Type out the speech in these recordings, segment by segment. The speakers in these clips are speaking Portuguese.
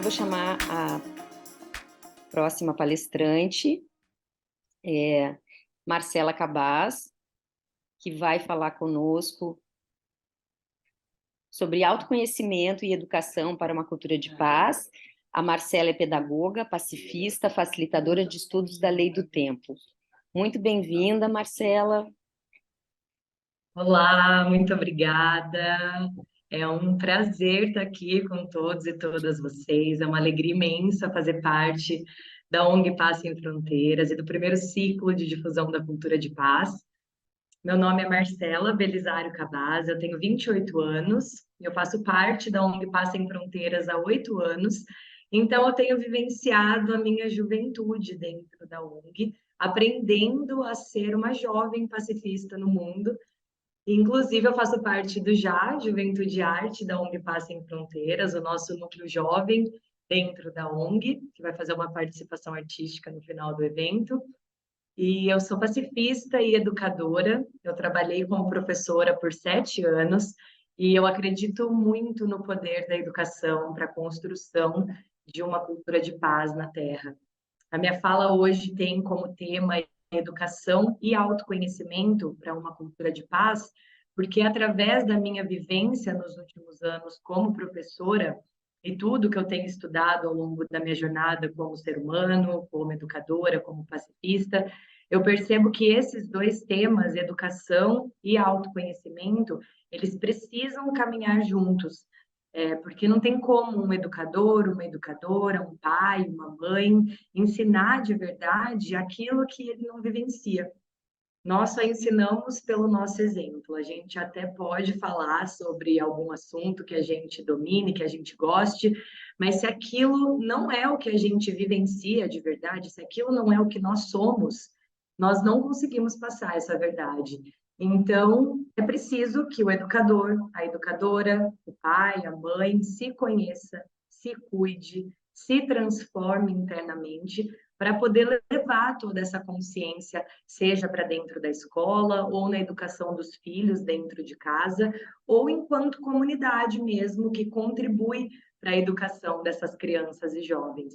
vou chamar a próxima palestrante, Marcela Cabaz, que vai falar conosco sobre autoconhecimento e educação para uma cultura de paz. A Marcela é pedagoga, pacifista, facilitadora de estudos da Lei do Tempo. Muito bem-vinda, Marcela. Olá, muito obrigada. É um prazer estar aqui com todos e todas vocês. É uma alegria imensa fazer parte da ONG Paz Sem Fronteiras e do primeiro ciclo de difusão da cultura de paz. Meu nome é Marcela Belisário Cabaz, eu tenho 28 anos, eu faço parte da ONG Paz Sem Fronteiras há 8 anos, então eu tenho vivenciado a minha juventude dentro da ONG, aprendendo a ser uma jovem pacifista no mundo. Inclusive, eu faço parte do JA, Juventude e Arte, da ONG Paz Sem Fronteiras, o nosso núcleo jovem dentro da ONG, que vai fazer uma participação artística no final do evento. E eu sou pacifista e educadora, eu trabalhei como professora por 7 anos, e eu acredito muito no poder da educação para a construção de uma cultura de paz na Terra. A minha fala hoje tem como tema educação e autoconhecimento para uma cultura de paz, porque através da minha vivência nos últimos anos como professora e tudo que eu tenho estudado ao longo da minha jornada como ser humano, como educadora, como pacifista, eu percebo que esses dois temas, educação e autoconhecimento, eles precisam caminhar juntos. Porque não tem como um educador, uma educadora, um pai, uma mãe ensinar de verdade aquilo que ele não vivencia. Nós só ensinamos pelo nosso exemplo. A gente até pode falar sobre algum assunto que a gente domine, que a gente goste, mas se aquilo não é o que a gente vivencia de verdade, se aquilo não é o que nós somos, nós não conseguimos passar essa verdade. Então, é preciso que o educador, a educadora, o pai, a mãe se conheça, se cuide, se transforme internamente para poder levar toda essa consciência, seja para dentro da escola, ou na educação dos filhos dentro de casa, ou enquanto comunidade mesmo, que contribui para a educação dessas crianças e jovens.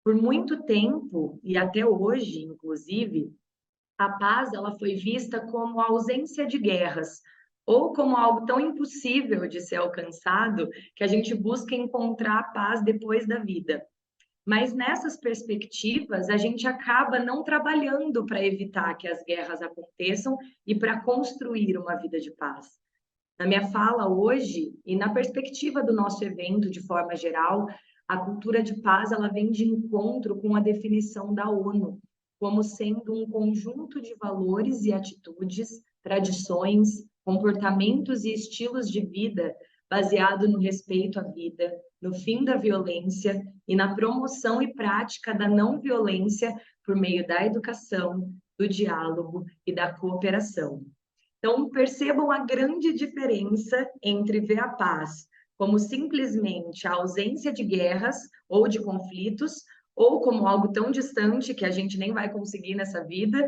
Por muito tempo, e até hoje, inclusive, a paz ela foi vista como a ausência de guerras, ou como algo tão impossível de ser alcançado que a gente busca encontrar a paz depois da vida. Mas nessas perspectivas, a gente acaba não trabalhando para evitar que as guerras aconteçam e para construir uma vida de paz. Na minha fala hoje, e na perspectiva do nosso evento de forma geral, a cultura de paz ela vem de encontro com a definição da ONU, como sendo um conjunto de valores e atitudes, tradições, comportamentos e estilos de vida baseado no respeito à vida, no fim da violência e na promoção e prática da não violência por meio da educação, do diálogo e da cooperação. Então, percebam a grande diferença entre ver a paz como simplesmente a ausência de guerras ou de conflitos, ou como algo tão distante que a gente nem vai conseguir nessa vida,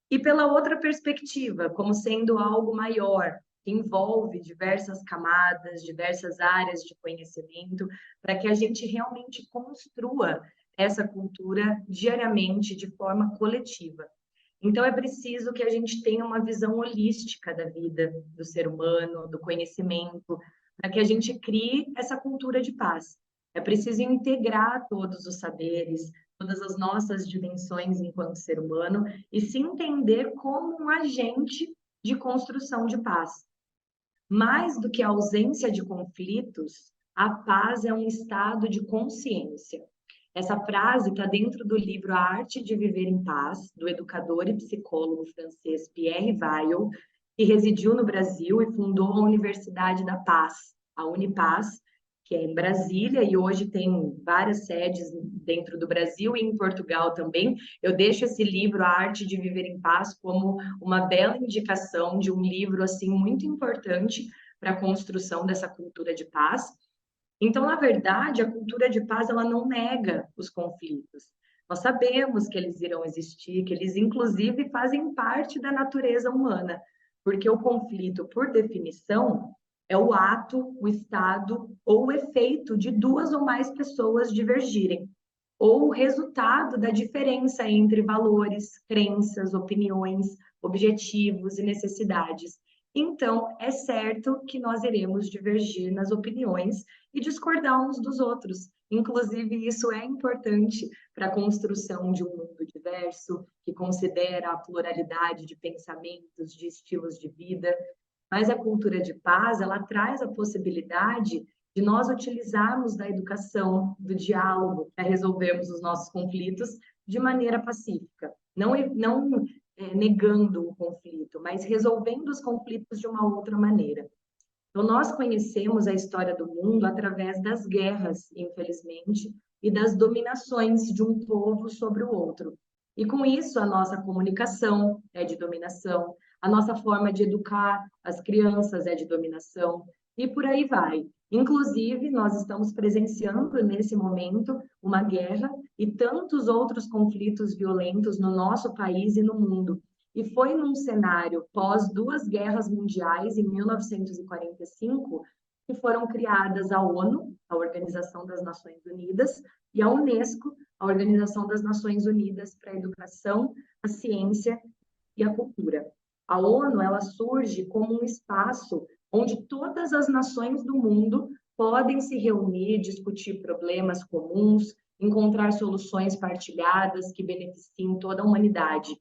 e pela outra perspectiva, como sendo algo maior, que envolve diversas camadas, diversas áreas de conhecimento, para que a gente realmente construa essa cultura diariamente de forma coletiva. Então, é preciso que a gente tenha uma visão holística da vida do ser humano, do conhecimento, para que a gente crie essa cultura de paz. É preciso integrar todos os saberes, todas as nossas dimensões enquanto ser humano e se entender como um agente de construção de paz. Mais do que a ausência de conflitos, a paz é um estado de consciência. Essa frase está dentro do livro A Arte de Viver em Paz, do educador e psicólogo francês Pierre Weil, que residiu no Brasil e fundou a Universidade da Paz, a Unipaz, que é em Brasília e hoje tem várias sedes dentro do Brasil e em Portugal também. Eu deixo esse livro, A Arte de Viver em Paz, como uma bela indicação de um livro assim muito importante para a construção dessa cultura de paz. Então, na verdade, a cultura de paz ela não nega os conflitos. Nós sabemos que eles irão existir, que eles inclusive fazem parte da natureza humana, porque o conflito, por definição, é o ato, o estado ou o efeito de duas ou mais pessoas divergirem, ou o resultado da diferença entre valores, crenças, opiniões, objetivos e necessidades. Então, é certo que nós iremos divergir nas opiniões e discordar uns dos outros. Inclusive, isso é importante para a construção de um mundo diverso, que considera a pluralidade de pensamentos, de estilos de vida. Mas a cultura de paz, ela traz a possibilidade de nós utilizarmos da educação, do diálogo, para resolvermos os nossos conflitos de maneira pacífica. Não negando o conflito, mas resolvendo os conflitos de uma outra maneira. Então, nós conhecemos a história do mundo através das guerras, infelizmente, e das dominações de um povo sobre o outro. E com isso, a nossa comunicação é de dominação, a nossa forma de educar as crianças é de dominação, e por aí vai. Inclusive, nós estamos presenciando nesse momento uma guerra e tantos outros conflitos violentos no nosso país e no mundo. E foi num cenário pós duas guerras mundiais, em 1945, que foram criadas a ONU, a Organização das Nações Unidas, e a Unesco, a Organização das Nações Unidas para a Educação, a Ciência e a Cultura. A ONU, ela surge como um espaço onde todas as nações do mundo podem se reunir, discutir problemas comuns, encontrar soluções partilhadas que beneficiem toda a humanidade.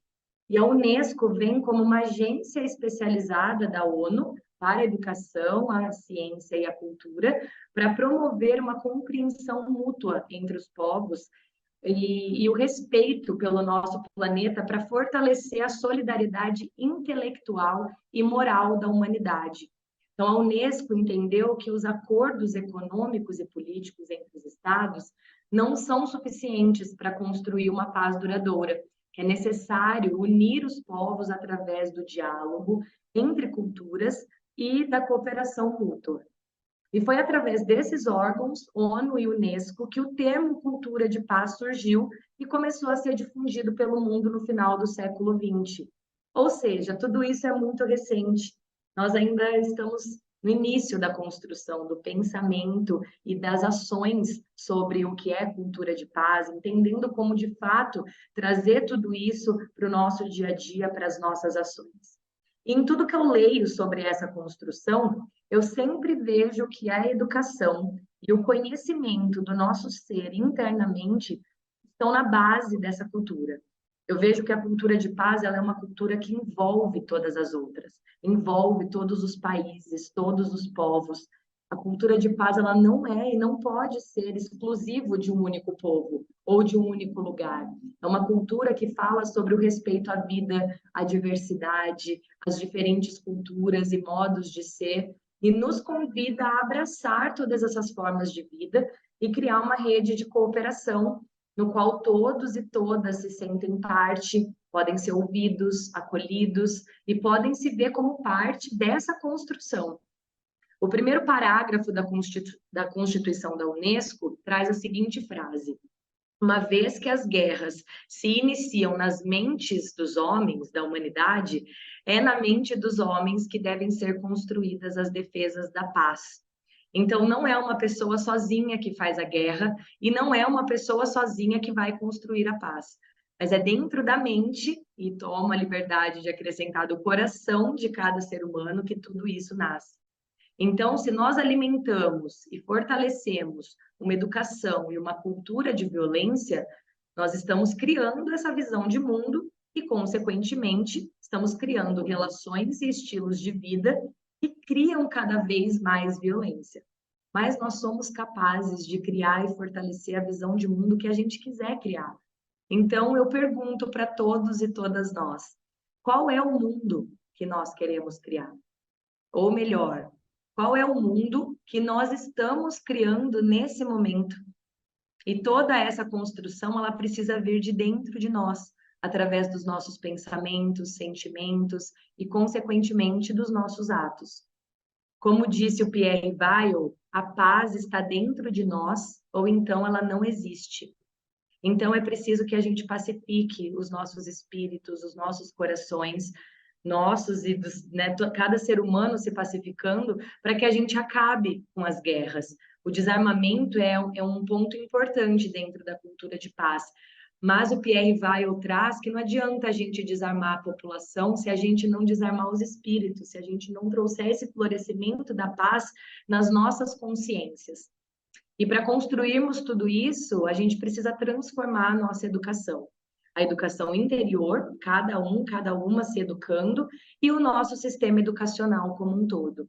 E a Unesco vem como uma agência especializada da ONU para a educação, a ciência e a cultura, para promover uma compreensão mútua entre os povos e o respeito pelo nosso planeta para fortalecer a solidariedade intelectual e moral da humanidade. Então, a Unesco entendeu que os acordos econômicos e políticos entre os estados não são suficientes para construir uma paz duradoura. É necessário unir os povos através do diálogo entre culturas e da cooperação mútua. E foi através desses órgãos, ONU e Unesco, que o termo cultura de paz surgiu e começou a ser difundido pelo mundo no final do século XX. Ou seja, tudo isso é muito recente. Nós ainda estamos no início da construção do pensamento e das ações sobre o que é cultura de paz, entendendo como, de fato, trazer tudo isso para o nosso dia a dia, para as nossas ações. E em tudo que eu leio sobre essa construção, eu sempre vejo que a educação e o conhecimento do nosso ser internamente estão na base dessa cultura. Eu vejo que a cultura de paz ela é uma cultura que envolve todas as outras, envolve todos os países, todos os povos. A cultura de paz ela não é e não pode ser exclusivo de um único povo ou de um único lugar. É uma cultura que fala sobre o respeito à vida, à diversidade, às diferentes culturas e modos de ser, e nos convida a abraçar todas essas formas de vida e criar uma rede de cooperação no qual todos e todas se sentem parte, podem ser ouvidos, acolhidos e podem se ver como parte dessa construção. O primeiro parágrafo da Constituição da Unesco traz a seguinte frase: uma vez que as guerras se iniciam nas mentes dos homens, da humanidade, é na mente dos homens que devem ser construídas as defesas da paz. Então, não é uma pessoa sozinha que faz a guerra e não é uma pessoa sozinha que vai construir a paz. Mas é dentro da mente, e toma a liberdade de acrescentar do coração de cada ser humano que tudo isso nasce. Então, se nós alimentamos e fortalecemos uma educação e uma cultura de violência, nós estamos criando essa visão de mundo e, consequentemente, estamos criando relações e estilos de vida que criam cada vez mais violência. Mas nós somos capazes de criar e fortalecer a visão de mundo que a gente quiser criar. Então, eu pergunto para todos e todas nós, qual é o mundo que nós queremos criar? Ou melhor, qual é o mundo que nós estamos criando nesse momento? E toda essa construção, ela precisa vir de dentro de nós, através dos nossos pensamentos, sentimentos e, consequentemente, dos nossos atos. Como disse o Pierre Weil, a paz está dentro de nós, ou então ela não existe. Então é preciso que a gente pacifique os nossos espíritos, os nossos corações, nossos e né, cada ser humano se pacificando para que a gente acabe com as guerras. O desarmamento é um ponto importante dentro da cultura de paz. Mas o Pierre Weil traz que não adianta a gente desarmar a população se a gente não desarmar os espíritos, se a gente não trouxer esse florescimento da paz nas nossas consciências. E para construirmos tudo isso, a gente precisa transformar a nossa educação. A educação interior, cada uma se educando, e o nosso sistema educacional como um todo.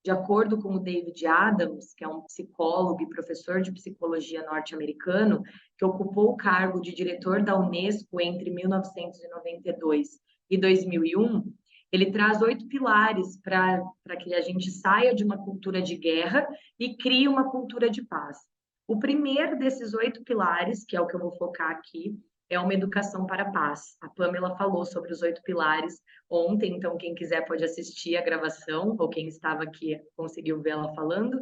De acordo com o David Adams, que é um psicólogo e professor de psicologia norte-americano, que ocupou o cargo de diretor da Unesco entre 1992 e 2001, ele traz 8 pilares para que a gente saia de uma cultura de guerra e crie uma cultura de paz. O primeiro desses 8 pilares, que é o que eu vou focar aqui, é uma educação para a paz. A Pamela falou sobre os 8 pilares ontem, então quem quiser pode assistir a gravação, ou quem estava aqui conseguiu ver ela falando.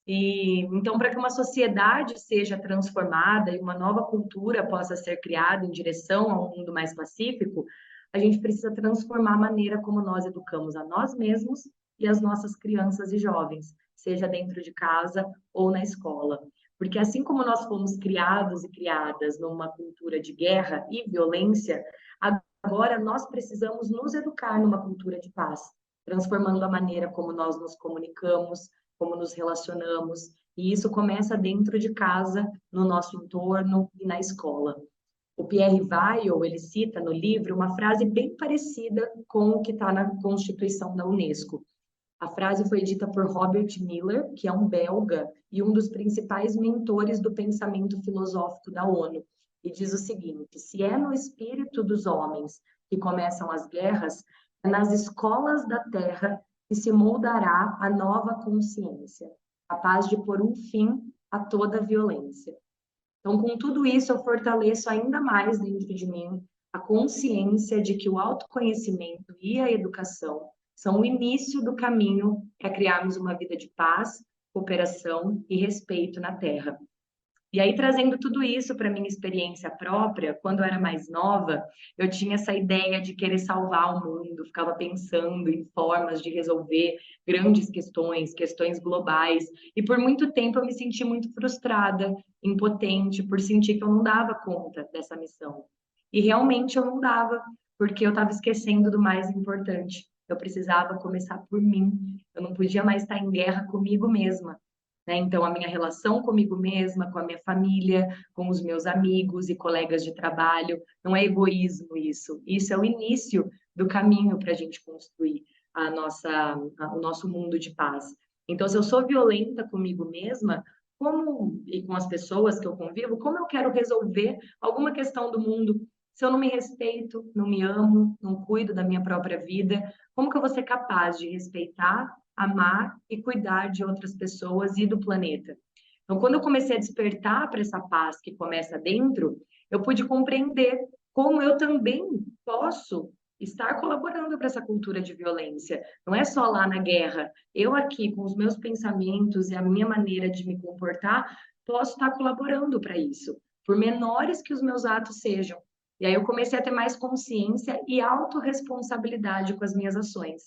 E então, para que uma sociedade seja transformada e uma nova cultura possa ser criada em direção a um mundo mais pacífico, a gente precisa transformar a maneira como nós educamos a nós mesmos e as nossas crianças e jovens, seja dentro de casa ou na escola. Porque assim como nós fomos criados e criadas numa cultura de guerra e violência, agora nós precisamos nos educar numa cultura de paz, transformando a maneira como nós nos comunicamos, como nos relacionamos, e isso começa dentro de casa, no nosso entorno e na escola. O Pierre Weil, ele cita no livro uma frase bem parecida com o que está na Constituição da Unesco. A frase foi dita por Robert Miller, que é um belga e um dos principais mentores do pensamento filosófico da ONU, e diz o seguinte: se é no espírito dos homens que começam as guerras, é nas escolas da terra que se moldará a nova consciência, capaz de pôr um fim a toda violência. Então, com tudo isso, eu fortaleço ainda mais dentro de mim a consciência de que o autoconhecimento e a educação são o início do caminho para criarmos uma vida de paz, cooperação e respeito na Terra. E aí, trazendo tudo isso para minha experiência própria, quando eu era mais nova, eu tinha essa ideia de querer salvar o mundo, ficava pensando em formas de resolver grandes questões, questões globais, e por muito tempo eu me senti muito frustrada, impotente, por sentir que eu não dava conta dessa missão. E realmente eu não dava, porque eu estava esquecendo do mais importante. Eu precisava começar por mim, eu não podia mais estar em guerra comigo mesma. Né? Então, a minha relação comigo mesma, com a minha família, com os meus amigos e colegas de trabalho, não é egoísmo isso. Isso é o início do caminho para a gente construir o nosso mundo de paz. Então, se eu sou violenta comigo mesma, como, e com as pessoas que eu convivo, como eu quero resolver alguma questão do mundo se eu não me respeito, não me amo, não cuido da minha própria vida? Como que eu vou ser capaz de respeitar, amar e cuidar de outras pessoas e do planeta? Então, quando eu comecei a despertar para essa paz que começa dentro, eu pude compreender como eu também posso estar colaborando para essa cultura de violência. Não é só lá na guerra. Eu aqui, com os meus pensamentos e a minha maneira de me comportar, posso estar colaborando para isso, por menores que os meus atos sejam. E aí eu comecei a ter mais consciência e autorresponsabilidade com as minhas ações.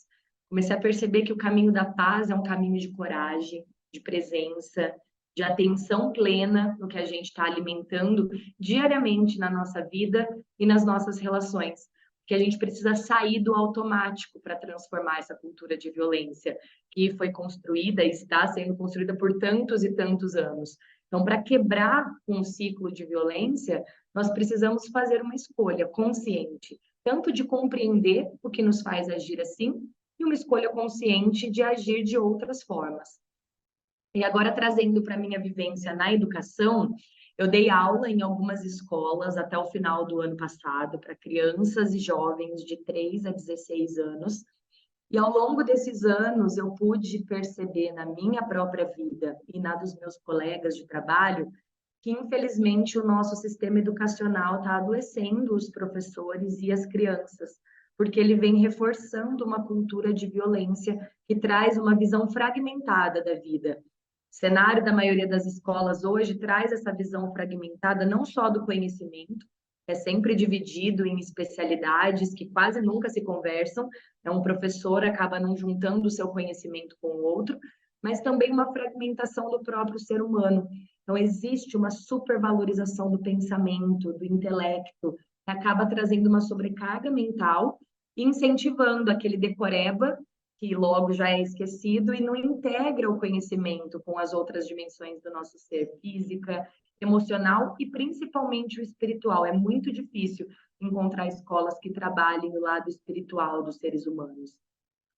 Comecei a perceber que o caminho da paz é um caminho de coragem, de presença, de atenção plena no que a gente está alimentando diariamente na nossa vida e nas nossas relações. Que a gente precisa sair do automático para transformar essa cultura de violência que foi construída e está sendo construída por tantos e tantos anos. Então, para quebrar um ciclo de violência, nós precisamos fazer uma escolha consciente, tanto de compreender o que nos faz agir assim, e uma escolha consciente de agir de outras formas. E agora, trazendo para a minha vivência na educação, eu dei aula em algumas escolas até o final do ano passado, para crianças e jovens de 3 a 16 anos. E ao longo desses anos, eu pude perceber na minha própria vida e na dos meus colegas de trabalho que, infelizmente, o nosso sistema educacional está adoecendo os professores e as crianças, porque ele vem reforçando uma cultura de violência que traz uma visão fragmentada da vida. O cenário da maioria das escolas hoje traz essa visão fragmentada não só do conhecimento, é sempre dividido em especialidades que quase nunca se conversam. Um professor acaba não juntando o seu conhecimento com o outro, mas também uma fragmentação do próprio ser humano. Então, existe uma supervalorização do pensamento, do intelecto, que acaba trazendo uma sobrecarga mental e incentivando aquele decoreba, que logo já é esquecido, e não integra o conhecimento com as outras dimensões do nosso ser, física, emocional e principalmente o espiritual. É muito difícil encontrar escolas que trabalhem o lado espiritual dos seres humanos.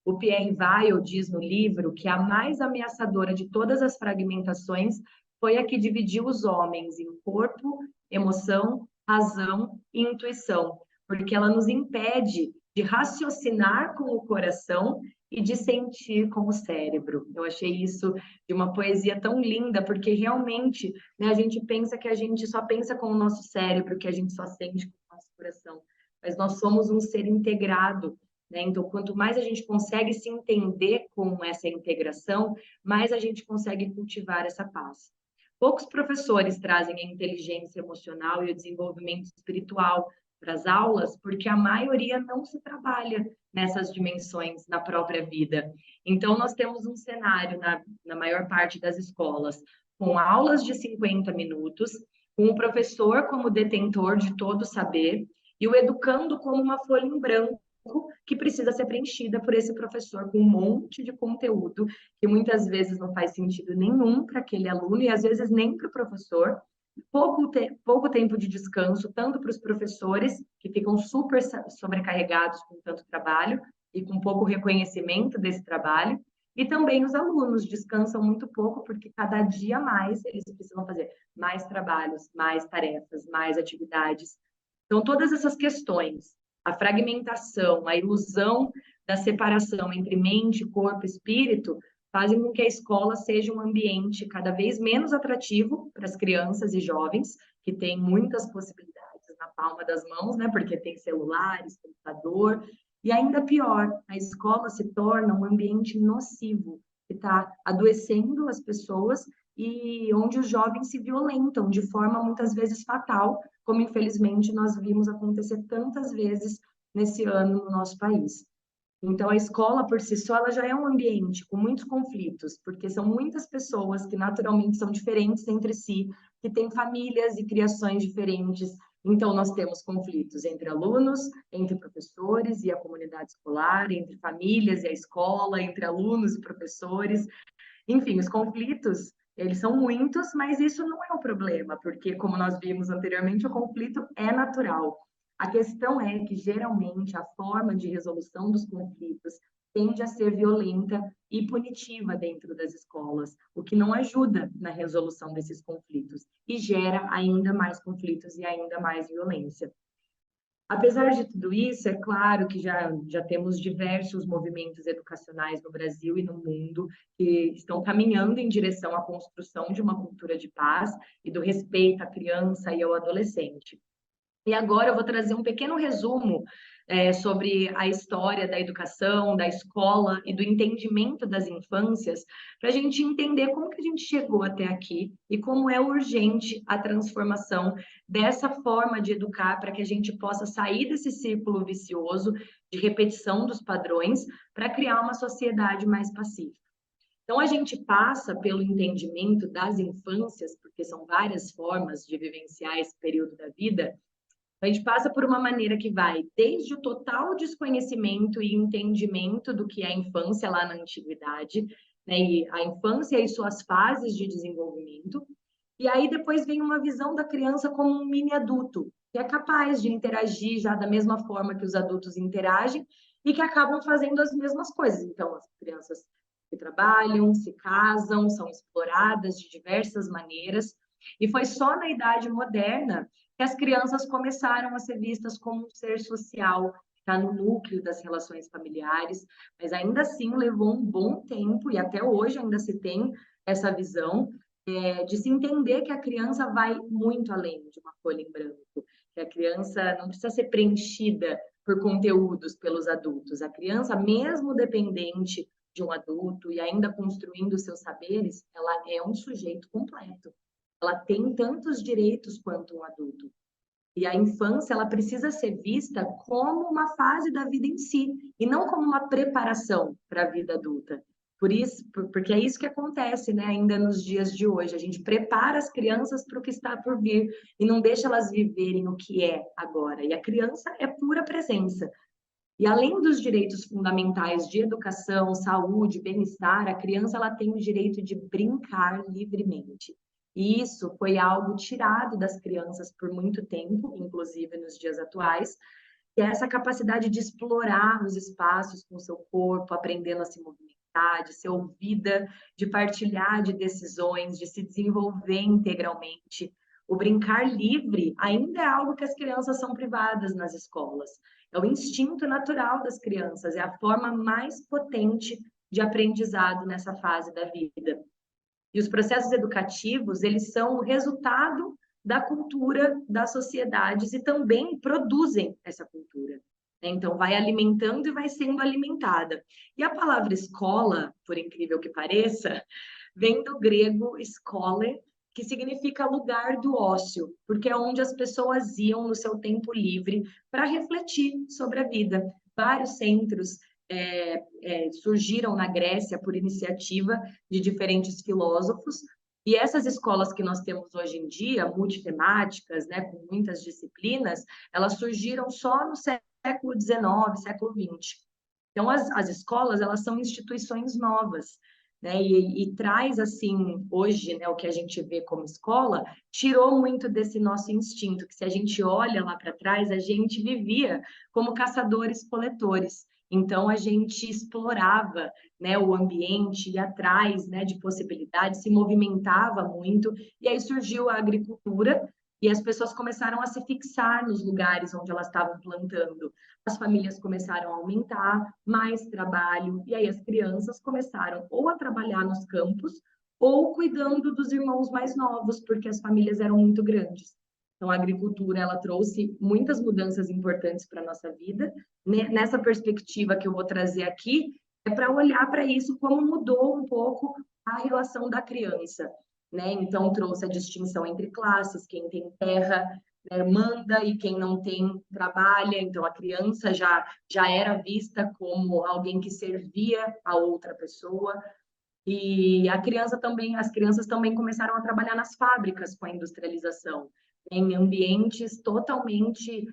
O Pierre Weil diz no livro que a mais ameaçadora de todas as fragmentações foi a que dividiu os homens em corpo, emoção, razão e intuição, porque ela nos impede de raciocinar com o coração e de sentir com o cérebro. Eu achei isso de uma poesia tão linda, porque realmente, né, a gente pensa que a gente só pensa com o nosso cérebro, que a gente só sente com o nosso coração, mas nós somos um ser integrado, né? Então, quanto mais a gente consegue se entender com essa integração, mais a gente consegue cultivar essa paz. Poucos professores trazem a inteligência emocional e o desenvolvimento espiritual para as aulas, porque a maioria não se trabalha nessas dimensões na própria vida. Então, nós temos um cenário na maior parte das escolas, com aulas de 50 minutos, com o professor como detentor de todo o saber e o educando como uma folha em branco que precisa ser preenchida por esse professor com um monte de conteúdo que muitas vezes não faz sentido nenhum para aquele aluno e às vezes nem para o professor. Pouco tempo de descanso, tanto para os professores, que ficam super sobrecarregados com tanto trabalho e com pouco reconhecimento desse trabalho, e também os alunos descansam muito pouco, porque cada dia mais eles precisam fazer mais trabalhos, mais tarefas, mais atividades. Então, todas essas questões, a fragmentação, a ilusão da separação entre mente, corpo e espírito, fazem com que a escola seja um ambiente cada vez menos atrativo para as crianças e jovens, que têm muitas possibilidades na palma das mãos, né? Porque tem celulares, computador, e ainda pior, a escola se torna um ambiente nocivo, que está adoecendo as pessoas e onde os jovens se violentam de forma muitas vezes fatal, como infelizmente nós vimos acontecer tantas vezes nesse ano no nosso país. Então, a escola por si só ela já é um ambiente com muitos conflitos, porque são muitas pessoas que naturalmente são diferentes entre si, que têm famílias e criações diferentes. Então, nós temos conflitos entre alunos, entre professores e a comunidade escolar, entre famílias e a escola, entre alunos e professores. Enfim, os conflitos, eles são muitos, mas isso não é o problema, porque, como nós vimos anteriormente, o conflito é natural. A questão é que, geralmente, a forma de resolução dos conflitos tende a ser violenta e punitiva dentro das escolas, o que não ajuda na resolução desses conflitos e gera ainda mais conflitos e ainda mais violência. Apesar de tudo isso, é claro que já temos diversos movimentos educacionais no Brasil e no mundo que estão caminhando em direção à construção de uma cultura de paz e do respeito à criança e ao adolescente. E agora eu vou trazer um pequeno resumo sobre a história da educação, da escola e do entendimento das infâncias, para a gente entender como que a gente chegou até aqui e como é urgente a transformação dessa forma de educar para que a gente possa sair desse círculo vicioso de repetição dos padrões para criar uma sociedade mais pacífica. Então, a gente passa pelo entendimento das infâncias, porque são várias formas de vivenciar esse período da vida. A gente passa por uma maneira que vai desde o total desconhecimento e entendimento do que é a infância lá na antiguidade, né? E a infância e suas fases de desenvolvimento. E aí depois vem uma visão da criança como um mini adulto, que é capaz de interagir já da mesma forma que os adultos interagem e que acabam fazendo as mesmas coisas. Então, as crianças que trabalham, se casam, são exploradas de diversas maneiras. E foi só na Idade Moderna que as crianças começaram a ser vistas como um ser social, que está no núcleo das relações familiares, mas ainda assim levou um bom tempo, e até hoje ainda se tem essa visão, de se entender que a criança vai muito além de uma folha em branco, que a criança não precisa ser preenchida por conteúdos pelos adultos. A criança, mesmo dependente de um adulto e ainda construindo seus saberes, ela é um sujeito completo. Ela tem tantos direitos quanto um adulto. E a infância, ela precisa ser vista como uma fase da vida em si, e não como uma preparação para a vida adulta. Por isso, porque é isso que acontece, né, ainda nos dias de hoje. A gente prepara as crianças para o que está por vir e não deixa elas viverem o que é agora. E a criança é pura presença. E além dos direitos fundamentais de educação, saúde, bem-estar, a criança ela tem o direito de brincar livremente. E isso foi algo tirado das crianças por muito tempo, inclusive nos dias atuais, que é essa capacidade de explorar os espaços com o seu corpo, aprendendo a se movimentar, de ser ouvida, de partilhar de decisões, de se desenvolver integralmente. O brincar livre ainda é algo que as crianças são privadas nas escolas. É o instinto natural das crianças, é a forma mais potente de aprendizado nessa fase da vida. E os processos educativos, eles são o resultado da cultura das sociedades e também produzem essa cultura, né? Então, vai alimentando e vai sendo alimentada. E a palavra escola, por incrível que pareça, vem do grego skole, que significa lugar do ócio, porque é onde as pessoas iam no seu tempo livre para refletir sobre a vida. Vários centros surgiram na Grécia por iniciativa de diferentes filósofos, e essas escolas que nós temos hoje em dia, multitemáticas, né, com muitas disciplinas, elas surgiram só no século XIX, século XX. Então, as escolas, elas são instituições novas, né, e traz, assim, hoje, né, o que a gente vê como escola, tirou muito desse nosso instinto, que se a gente olha lá para trás, a gente vivia como caçadores-coletores. Então, a gente explorava, né, o ambiente, ia atrás, né, de possibilidades, se movimentava muito, e aí surgiu a agricultura, e as pessoas começaram a se fixar nos lugares onde elas estavam plantando. As famílias começaram a aumentar, mais trabalho, e aí as crianças começaram ou a trabalhar nos campos, ou cuidando dos irmãos mais novos, porque as famílias eram muito grandes. Então, a agricultura, ela trouxe muitas mudanças importantes para a nossa vida. Nessa perspectiva que eu vou trazer aqui, é para olhar para isso, como mudou um pouco a relação da criança, né? Então, trouxe a distinção entre classes, quem tem terra, né, manda, e quem não tem, trabalha. Então, a criança já era vista como alguém que servia a outra pessoa. E as crianças também começaram a trabalhar nas fábricas com a industrialização, em ambientes totalmente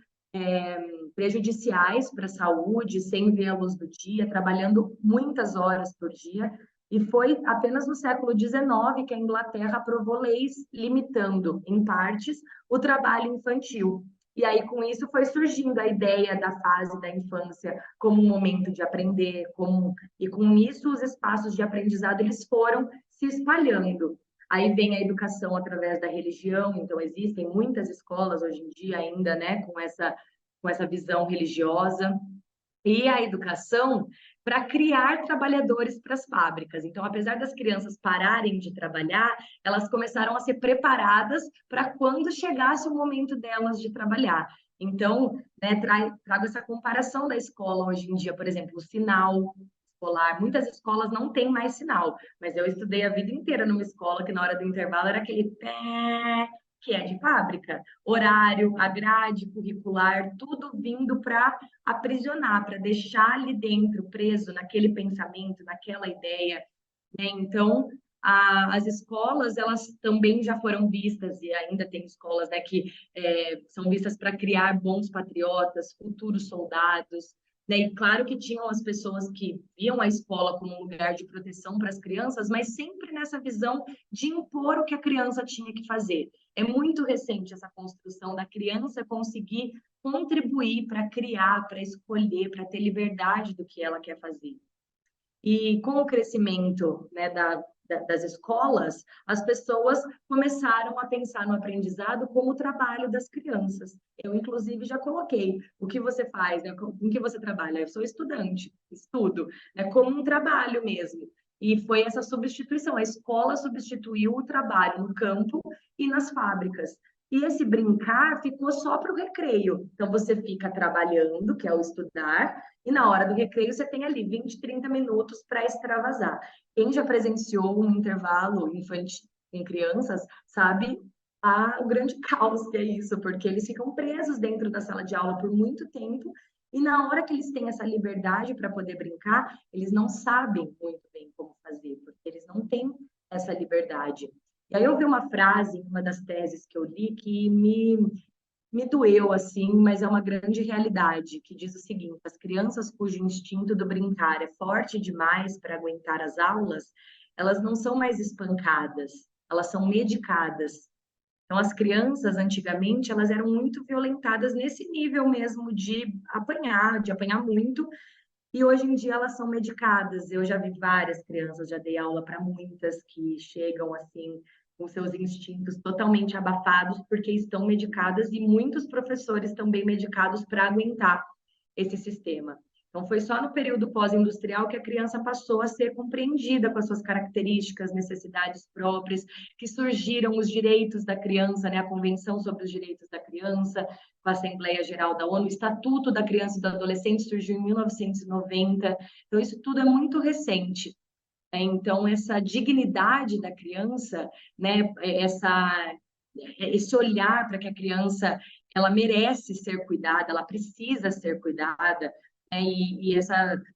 prejudiciais para a saúde, sem ver a luz do dia, trabalhando muitas horas por dia. E foi apenas no século XIX que a Inglaterra aprovou leis limitando, em partes, o trabalho infantil. E aí, com isso, foi surgindo a ideia da fase da infância como um momento de aprender, e com isso os espaços de aprendizado eles foram se espalhando. Aí vem a educação através da religião, então existem muitas escolas hoje em dia ainda, né, com essa visão religiosa. E a educação para criar trabalhadores para as fábricas. Então, apesar das crianças pararem de trabalhar, elas começaram a ser preparadas para quando chegasse o momento delas de trabalhar. Então, né, trago essa comparação da escola hoje em dia, por exemplo, o sinal escolar. Muitas escolas não têm mais sinal, mas eu estudei a vida inteira numa escola que na hora do intervalo era aquele pé, que é de fábrica, horário, a grade curricular, tudo vindo para aprisionar, para deixar ali dentro, preso naquele pensamento, naquela ideia, né? Então, as escolas, elas também já foram vistas, e ainda tem escolas, né, que são vistas para criar bons patriotas, futuros soldados, né? E claro que tinham as pessoas que viam a escola como um lugar de proteção para as crianças, mas sempre nessa visão de impor o que a criança tinha que fazer. É muito recente essa construção da criança conseguir contribuir para criar, para escolher, para ter liberdade do que ela quer fazer. E com o crescimento, né, das escolas, as pessoas começaram a pensar no aprendizado como o trabalho das crianças. Eu, inclusive, já coloquei o que você faz, né, com que você trabalha. Eu sou estudante, estudo, né, como um trabalho mesmo. E foi essa substituição. A escola substituiu o trabalho no campo e nas fábricas. E esse brincar ficou só para o recreio. Então, você fica trabalhando, que é o estudar, e na hora do recreio você tem ali 20, 30 minutos para extravasar. Quem já presenciou um intervalo infantil com crianças sabe o grande caos que é isso, porque eles ficam presos dentro da sala de aula por muito tempo, e na hora que eles têm essa liberdade para poder brincar, eles não sabem muito bem como fazer, porque eles não têm essa liberdade. E aí eu vi uma frase em uma das teses que eu li que me doeu assim, mas é uma grande realidade, que diz o seguinte: as crianças cujo instinto do brincar é forte demais para aguentar as aulas, elas não são mais espancadas, elas são medicadas. Então, as crianças, antigamente, elas eram muito violentadas nesse nível mesmo de apanhar muito, e hoje em dia elas são medicadas. Eu já vi várias crianças, já dei aula para muitas que chegam assim com seus instintos totalmente abafados porque estão medicadas e muitos professores também medicados para aguentar esse sistema. Então, foi só no período pós-industrial que a criança passou a ser compreendida com as suas características, necessidades próprias, que surgiram os direitos da criança, né? A Convenção sobre os Direitos da Criança, com a Assembleia Geral da ONU, o Estatuto da Criança e do Adolescente surgiu em 1990. Então, isso tudo é muito recente. Então, essa dignidade da criança, né? Esse olhar para que a criança ela merece ser cuidada, ela precisa ser cuidada, né?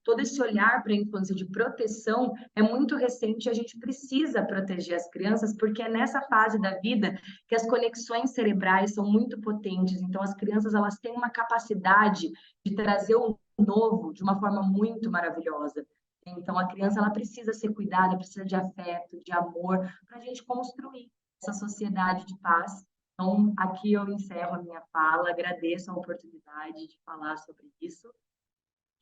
Todo esse olhar para a infância de proteção é muito recente. A gente precisa proteger as crianças porque é nessa fase da vida que as conexões cerebrais são muito potentes. Então, as crianças elas têm uma capacidade de trazer o novo de uma forma muito maravilhosa. Então, a criança ela precisa ser cuidada, precisa de afeto, de amor, para a gente construir essa sociedade de paz. Então, aqui eu encerro a minha fala, agradeço a oportunidade de falar sobre isso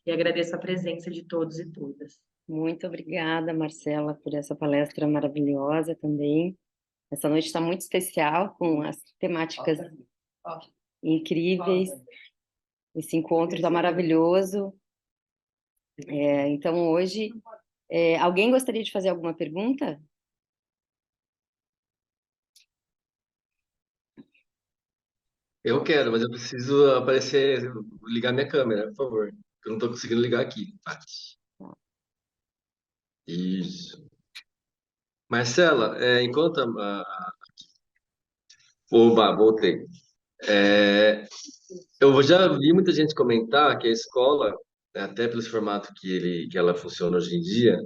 e agradeço a presença de todos e todas. Muito obrigada, Marcela, por essa palestra maravilhosa também. Essa noite está muito especial, com as temáticas incríveis. Esse encontro está maravilhoso. Então, hoje, alguém gostaria de fazer alguma pergunta? Eu quero, mas eu preciso aparecer, ligar minha câmera, por favor. Eu não estou conseguindo ligar aqui, Paty. Isso. Marcela, enquanto Oba, voltei. É, eu já vi muita gente comentar que a escola, até pelo formato que ela funciona hoje em dia,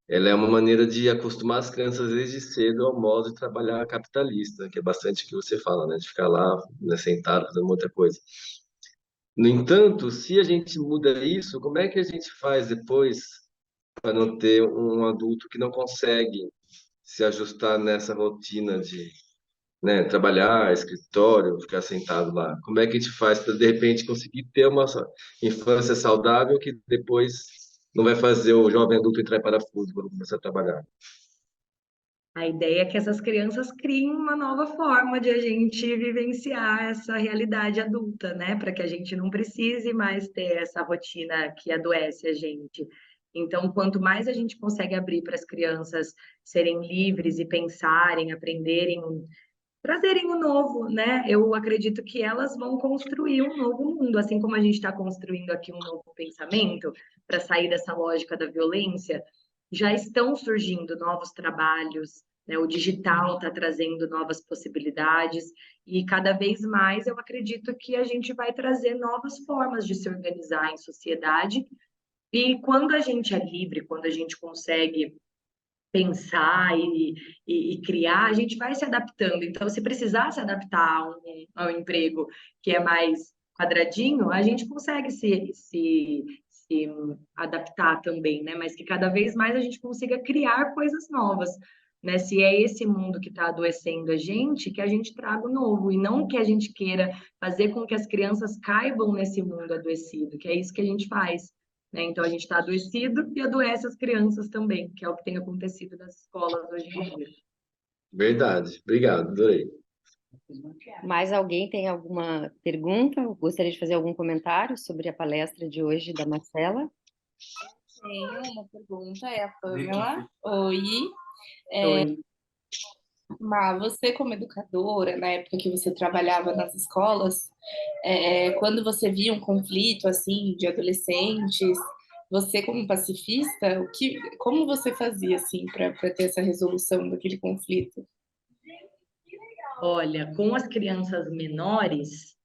ela é uma maneira de acostumar as crianças desde cedo ao modo de trabalhar capitalista, que é bastante o que você fala, né? De ficar lá, né, sentado, fazendo muita coisa. No entanto, se a gente muda isso, como é que a gente faz depois para não ter um adulto que não consegue se ajustar nessa rotina de, né, trabalhar, escritório, ficar sentado lá? Como é que a gente faz para, de repente, conseguir ter uma infância saudável que depois não vai fazer o jovem adulto entrar em parafuso quando começar a trabalhar? A ideia é que essas crianças criem uma nova forma de a gente vivenciar essa realidade adulta, né? Para que a gente não precise mais ter essa rotina que adoece a gente. Então, quanto mais a gente consegue abrir para as crianças serem livres e pensarem, aprenderem, trazerem o novo, né? Eu acredito que elas vão construir um novo mundo, assim como a gente está construindo aqui um novo pensamento para sair dessa lógica da violência. Já estão surgindo novos trabalhos, né? O digital está trazendo novas possibilidades e cada vez mais eu acredito que a gente vai trazer novas formas de se organizar em sociedade. E quando a gente é livre, quando a gente consegue pensar e criar, a gente vai se adaptando. Então, se precisar se adaptar a um emprego que é mais quadradinho, a gente consegue se adaptar também, né? Mas que cada vez mais a gente consiga criar coisas novas, né? Se é esse mundo que está adoecendo a gente, que a gente traga o novo, e não que a gente queira fazer com que as crianças caibam nesse mundo adoecido, que é isso que a gente faz, né? Então, a gente está adoecido e adoece as crianças também, que é o que tem acontecido nas escolas hoje em dia. Verdade. Obrigado, adorei. Mais alguém tem alguma pergunta? Ou gostaria de fazer algum comentário sobre a palestra de hoje da Marcela? Tenho uma pergunta, é a Pamela. Oi. Oi. Você como educadora, na época que você trabalhava nas escolas, quando você via um conflito assim de adolescentes, você como pacifista, como você fazia assim para ter essa resolução daquele conflito? Olha, com as crianças menores,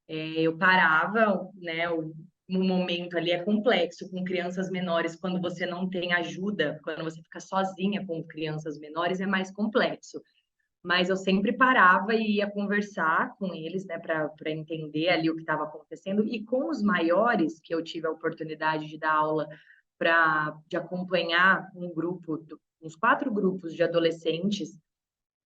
eu parava, né? O momento ali é complexo com crianças menores, quando você não tem ajuda, quando você fica sozinha com crianças menores, é mais complexo. Mas eu sempre parava e ia conversar com eles, né, para entender ali o que estava acontecendo. E com os maiores, que eu tive a oportunidade de dar aula de acompanhar um grupo, uns 4 grupos de adolescentes,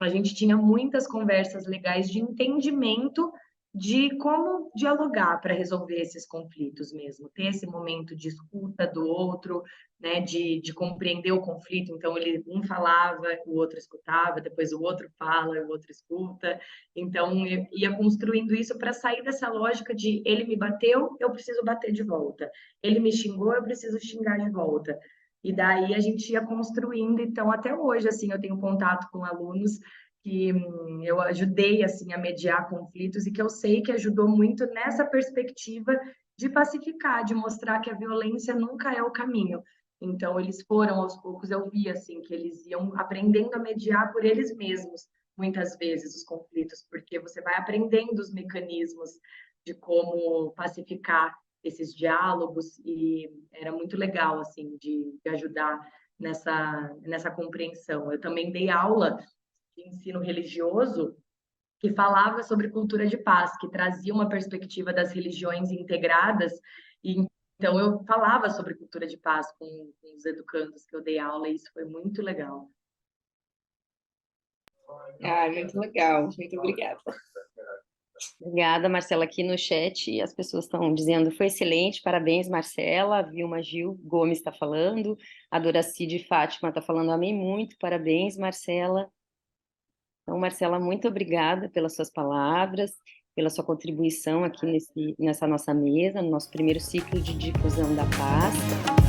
a gente tinha muitas conversas legais de entendimento de como dialogar para resolver esses conflitos mesmo, ter esse momento de escuta do outro, né, de compreender o conflito. Então, um falava, o outro escutava, depois o outro fala, o outro escuta. Então, eu ia construindo isso para sair dessa lógica de ele me bateu, eu preciso bater de volta. Ele me xingou, eu preciso xingar de volta. E daí a gente ia construindo, então até hoje assim eu tenho contato com alunos que eu ajudei assim a mediar conflitos e que eu sei que ajudou muito nessa perspectiva de pacificar, de mostrar que a violência nunca é o caminho. Então eles foram aos poucos, eu vi assim que eles iam aprendendo a mediar por eles mesmos, muitas vezes os conflitos, porque você vai aprendendo os mecanismos de como pacificar esses diálogos e era muito legal assim de ajudar nessa compreensão. Eu também dei aula de ensino religioso que falava sobre cultura de paz, que trazia uma perspectiva das religiões integradas e então eu falava sobre cultura de paz com os educandos que eu dei aula e isso foi muito legal. Ah, muito legal. Muito obrigada. Obrigada, Marcela. Aqui no chat as pessoas estão dizendo foi excelente, parabéns, Marcela. A Vilma Gil Gomes está falando, a Doracide Fátima está falando, amei muito, parabéns, Marcela. Então, Marcela, muito obrigada pelas suas palavras, pela sua contribuição aqui nessa nossa mesa, no nosso primeiro ciclo de difusão da paz.